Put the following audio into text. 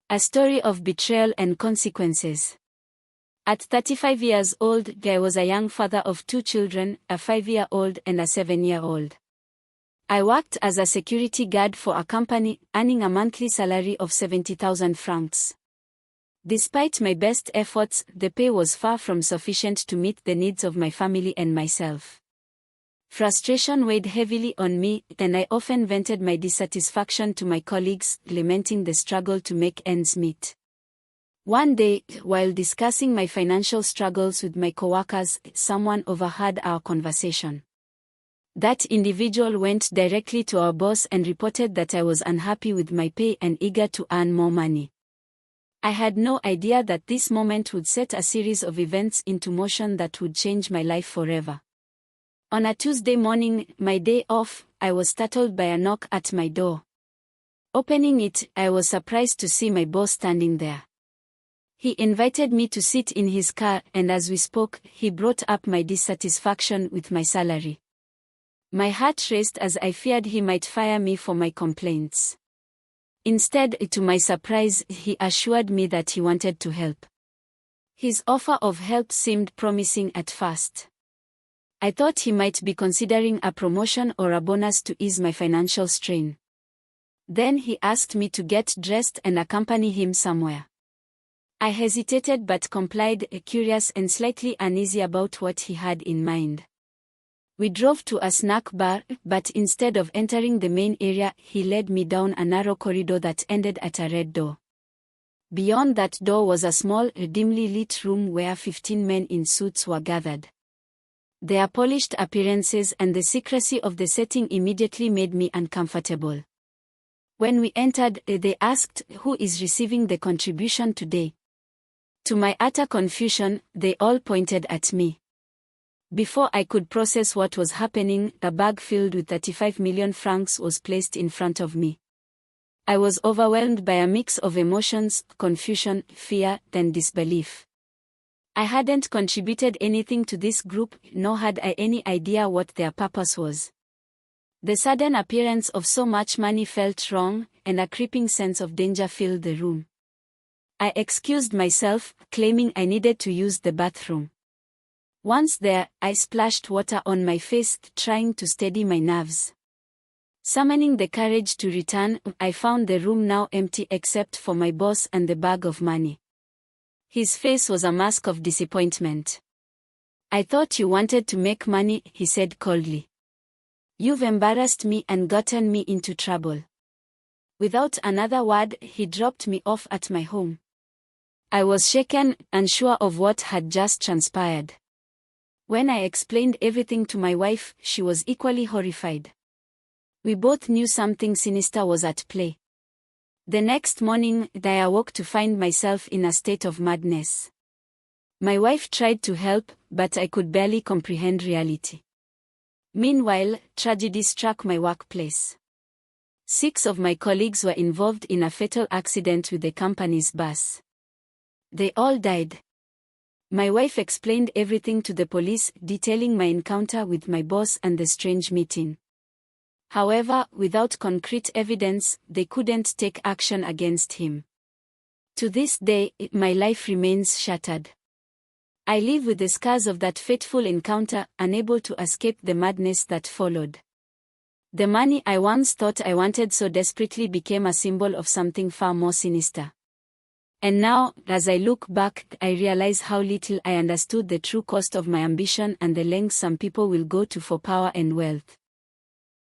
A story of betrayal and consequences. At 35 years old, I was a young father of 2 children, a 5-year-old and a 7-year-old. I worked as a security guard for a company, earning a monthly salary of 70,000 francs. Despite my best efforts, the pay was far from sufficient to meet the needs of my family and myself. Frustration weighed heavily on me, and I often vented my dissatisfaction to my colleagues, lamenting the struggle to make ends meet. One day, while discussing my financial struggles with my coworkers, someone overheard our conversation. That individual went directly to our boss and reported that I was unhappy with my pay and eager to earn more money. I had no idea that this moment would set a series of events into motion that would change my life forever. On a Tuesday morning, my day off, I was startled by a knock at my door. Opening it, I was surprised to see my boss standing there. He invited me to sit in his car, and as we spoke, he brought up my dissatisfaction with my salary. My heart raced as I feared he might fire me for my complaints. Instead, to my surprise, he assured me that he wanted to help. His offer of help seemed promising at first. I thought he might be considering a promotion or a bonus to ease my financial strain. Then he asked me to get dressed and accompany him somewhere. I hesitated but complied, curious and slightly uneasy about what he had in mind. We drove to a snack bar, but instead of entering the main area, he led me down a narrow corridor that ended at a red door. Beyond that door was a small, dimly lit room where 15 men in suits were gathered. Their polished appearances and the secrecy of the setting immediately made me uncomfortable. When we entered, they asked, "Who is receiving the contribution today?" To my utter confusion, they all pointed at me. Before I could process what was happening, a bag filled with 35 million francs was placed in front of me. I was overwhelmed by a mix of emotions, confusion, fear, and disbelief. I hadn't contributed anything to this group, nor had I any idea what their purpose was. The sudden appearance of so much money felt wrong, and a creeping sense of danger filled the room. I excused myself, claiming I needed to use the bathroom. Once there, I splashed water on my face, trying to steady my nerves. Summoning the courage to return, I found the room now empty except for my boss and the bag of money. His face was a mask of disappointment. "I thought you wanted to make money," he said coldly. "You've embarrassed me and gotten me into trouble." Without another word, he dropped me off at my home. I was shaken, unsure of what had just transpired. When I explained everything to my wife, she was equally horrified. We both knew something sinister was at play. The next morning, I awoke to find myself in a state of madness. My wife tried to help, but I could barely comprehend reality. Meanwhile, tragedy struck my workplace. 6 of my colleagues were involved in a fatal accident with the company's bus. They all died. My wife explained everything to the police, detailing my encounter with my boss and the strange meeting. However, without concrete evidence, they couldn't take action against him. To this day, my life remains shattered. I live with the scars of that fateful encounter, unable to escape the madness that followed. The money I once thought I wanted so desperately became a symbol of something far more sinister. And now, as I look back, I realize how little I understood the true cost of my ambition and the lengths some people will go to for power and wealth.